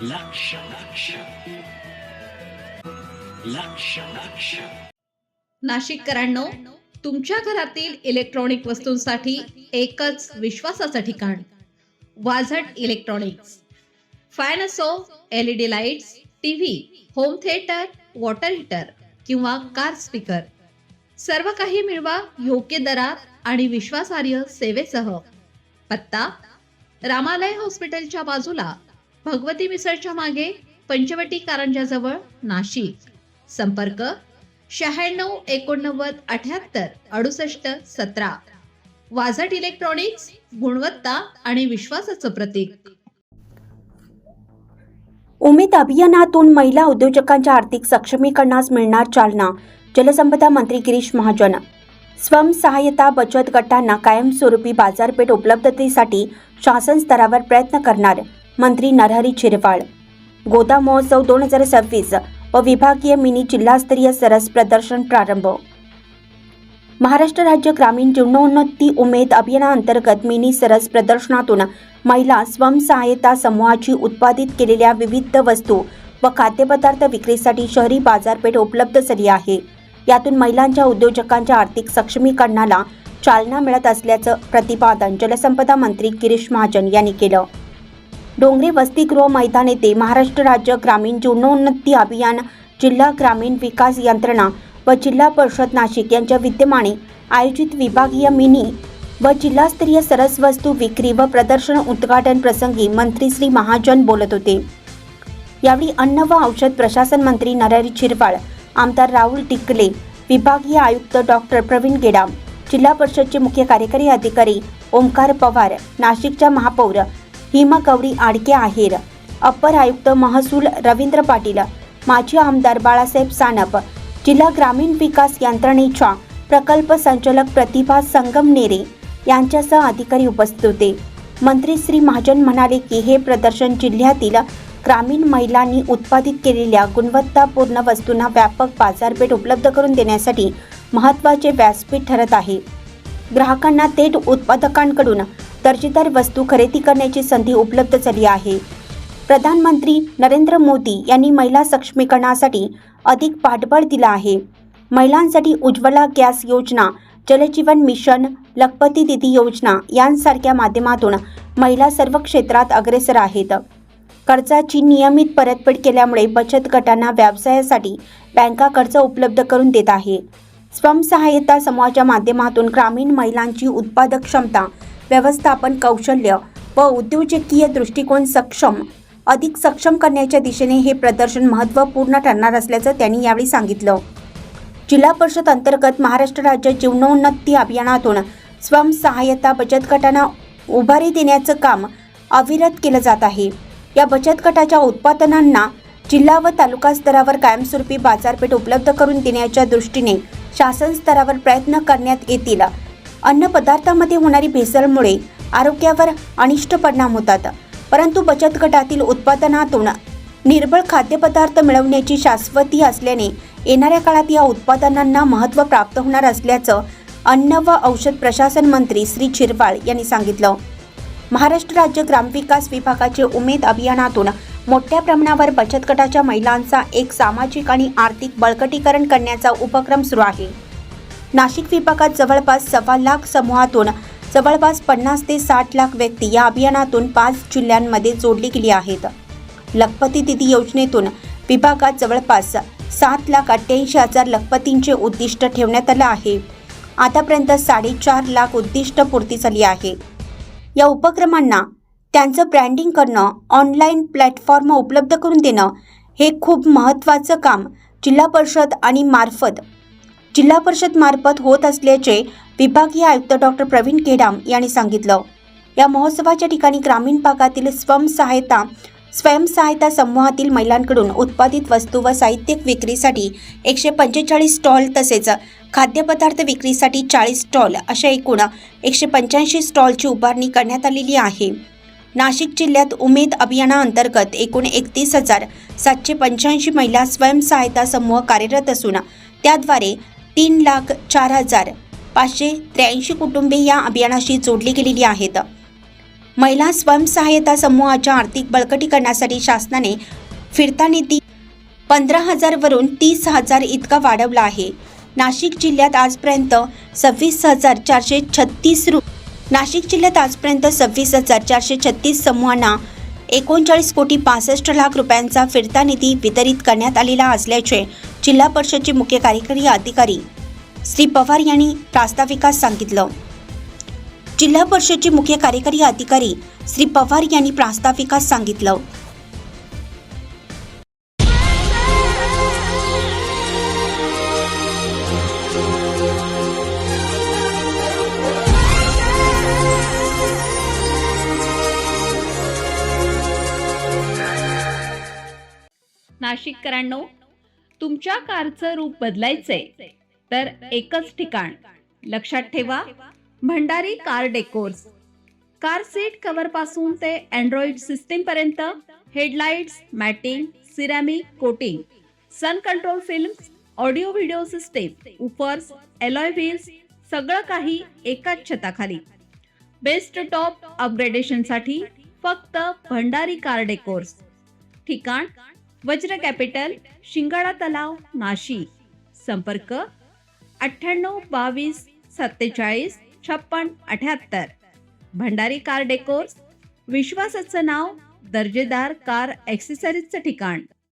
लक्ष लक्ष लक्ष लक्ष नाशिककरांनो, तुमच्या घरातील इलेक्ट्रॉनिक वस्तूंसाठी एकच विश्वासाचं ठिकाण वाझट इलेक्ट्रॉनिक्स. फॅन असो, LED lights, TV, home theatre, water heater किंवा कार स्पीकर, सर्व काही मिळवा योग्य दरात आणि विश्वासार्ह सेवेसह. पत्ता: रामालय हॉस्पिटलच्या बाजूला, भगवती मिसळच्या मागे, पंचवटी कारंजाजवळ, नाशिक. संपर्क: 96 89 78 68 17. वाझट इलेक्ट्रॉनिक्स, गुणवत्ता आणि विश्वासाचं प्रतीक. उमेद अभियानातून महिला उद्योजकांच्या आर्थिक सक्षमीकरणास मिळणार चालना. जलसंपदा मंत्री गिरीश महाजन. स्वयंसहाय्यता बचत गटांना कायमस्वरूपी बाजारपेठ उपलब्धतेसाठी शासन स्तरावर प्रयत्न करणार. मंत्री नरहरी झिरवाळ. गोदाम महोत्सव 2026 व विभागीय मिनी जिल्हास्तरीय सरस प्रदर्शन प्रारंभ. महाराष्ट्र राज्य ग्रामीण जीवनोन्नती उमेद अभियानांतर्गत मिनी सरस प्रदर्शनातून महिला स्वयंसहाय्यता समूहाची उत्पादित केलेल्या विविध वस्तू व खाद्यपदार्थ विक्रीसाठी शहरी बाजारपेठ उपलब्ध झाली आहे. यातून महिलांच्या उद्योजकांच्या आर्थिक सक्षमीकरणाला चालना मिळत असल्याचं प्रतिपादन जलसंपदा मंत्री गिरीश महाजन यांनी केलं. डोंगरे वसतिगृह मैदान येथे महाराष्ट्र राज्य ग्रामीण जीवनोन्नती अभियान, जिल्हा ग्रामीण विकास यंत्रणा व जिल्हा परिषद नाशिक यांच्या विद्यमाने आयोजित विभागीय मिनी व जिल्हास्तरीय सरस वस्तू विक्री व प्रदर्शन उद्घाटन प्रसंगी मंत्री श्री महाजन बोलत होते. यावेळी अन्न व औषध प्रशासन मंत्री नरहरी झिरवाळ, आमदार राहुल टिकले, विभागीय आयुक्त डॉक्टर प्रवीण गेडाम, जिल्हा परिषदचे मुख्य कार्यकारी अधिकारी ओमकार पवार, नाशिकच्या महापौर हिमगौरी आडके आहेर, अप्पर आयुक्त महसूल रवींद्र पाटील, माजी आमदार बाळासाहेब सानप, जिल्हा ग्रामीण विकास यंत्रणेच्या प्रकल्प संचालक प्रतिभा संगमनेरे यांच्यासह अधिकारी उपस्थित होते. मंत्री श्री महाजन म्हणाले की हे प्रदर्शन जिल्ह्यातील ग्रामीण महिलांनी उत्पादित केलेल्या गुणवत्तापूर्ण वस्तूंना व्यापक बाजारपेठ उपलब्ध करून देण्यासाठी महत्त्वाचे व्यासपीठ ठरत आहे. ग्राहकांना थेट उत्पादकांकडून दर्जेदार वस्तू खरेदी करण्याची संधी उपलब्ध झाली आहे. प्रधानमंत्री नरेंद्र मोदी यांनी महिला सक्षमीकरणासाठी अधिक पाठबळ दिला आहे. महिलांसाठी उज्ज्वला गॅस योजना, जलजीवन मिशन, लखपती दीदी योजना यांसारख्या माध्यमातून महिला सर्व क्षेत्रात अग्रेसर आहेत. कर्जाची नियमित परतफेड केल्यामुळे बचत गटांना व्यवसायासाठी बँका कर्ज उपलब्ध करून देत आहे. स्वयंसहाय्यता समूहाच्या माध्यमातून ग्रामीण महिलांची उत्पादक क्षमता, व्यवस्थापन कौशल्य व उद्योजकीय दृष्टिकोन अधिक सक्षम करण्याच्या दिशेने हे प्रदर्शन महत्त्वपूर्ण ठरणार असल्याचं त्यांनी यावेळी सांगितलं. जिल्हा परिषद अंतर्गत महाराष्ट्र राज्य जीवनोन्नती अभियानातून स्वयंसहाय्यता बचत गटांना उभारी देण्याचं काम अविरत केलं जात आहे. या बचत गटाच्या उत्पादनांना जिल्हा व तालुका स्तरावर कायमस्वरूपी बाजारपेठ उपलब्ध करून देण्याच्या दृष्टीने शासन स्तरावर प्रयत्न करण्यात येतील. अन्न पदार्थामध्ये होणारी भेसळमुळे आरोग्यावर अनिष्ट परिणाम होतात, परंतु बचत गटातील उत्पादनातून निर्मळ खाद्यपदार्थ मिळवण्याची शाश्वती असल्याने येणाऱ्या काळात या उत्पादनांना महत्त्व प्राप्त होणार असल्याचं अन्न व औषध प्रशासन मंत्री श्री झिरवाळ यांनी सांगितलं. महाराष्ट्र राज्य ग्रामविकास विभागाचे उमेद अभियानातून मोठ्या प्रमाणावर बचत गटाच्या महिलांचा एक सामाजिक आणि आर्थिक बळकटीकरण करण्याचा उपक्रम सुरू आहे. नाशिक विभागात जवळपास 1.25 लाख समूहातून जवळपास 50 ते 60 लाख व्यक्ती या अभियानातून 5 जिल्ह्यांमध्ये जोडली गेली आहेत. लखपती दीदी योजनेतून विभागात जवळपास 7,88,000 लखपतींचे उद्दिष्ट ठेवण्यात आलं आहे. आतापर्यंत 4.5 लाख उद्दिष्ट पूर्ती झाली आहे. या उपक्रमांना त्यांचं ब्रँडिंग करणं, ऑनलाईन प्लॅटफॉर्म उपलब्ध करून देणं हे खूप महत्त्वाचं काम जिल्हा परिषद मार्फत होत असल्याचे विभागीय आयुक्त डॉक्टर प्रवीण गेडाम यांनी सांगितलं. या महोत्सवाच्या ठिकाणी ग्रामीण भागातील स्वयंसहायता समूहातील महिलांकडून उत्पादित वस्तू व साहित्य विक्रीसाठी 145 स्टॉल तसेच खाद्यपदार्थ विक्रीसाठी 40 स्टॉल अशा एकूण 185 स्टॉलची उभारणी करण्यात आलेली आहे. नाशिक जिल्ह्यात उमेद अभियानाअंतर्गत एकूण 31,785 महिला स्वयंसहायता समूह कार्यरत असून त्याद्वारे 3,04,583 कुटुंबे या अभियानाशी जोडली गेलेली आहेत. महिला स्वयंसहायता समूहाच्या आर्थिक बळकटीकरणासाठी शासनाने फिरता निधी 15,000 वरून 30,000 इतका वाढवला आहे. नाशिक जिल्ह्यात आजपर्यंत 26,436 समूहांना 39 कोटी 65 लाख रुपयांचा फिरता निधी वितरित करण्यात आलेला असल्याचे जिल्हा परिषदचे मुख्य कार्यकारी अधिकारी श्री पवार यांनी प्रास्ताविकात सांगितलं. जिल्हा परिषदचे मुख्य कार्यकारी अधिकारी श्री पवार यांनी प्रास्ताविकात सांगितलं. नाशिककरांनो, तुमच्या कारचं रूप बदलायचंय तर एकच ठिकाण लक्षात ठेवा. Bhandari car decors. Car seat cover पासून ते अँड्रॉइड सिस्टीम पर्यंत, headlights, matting, ceramic coating, sun control films, audio video system, woofers, alloy wheels, सगळं काही एकाच छताखाली. बेस्ट टॉप अपग्रेडेशनसाठी फक्त भंडारी कार डेकोर्स. ठिकाण वज्र कॅपिटल, शिंगाडा तलाव, नाशिक. संपर्क 98 22 47 56 78. भंडारी कार डेकोर्स, विश्वासाचं नाव, दर्जेदार कार ॲक्सेसरीजचं ठिकाण.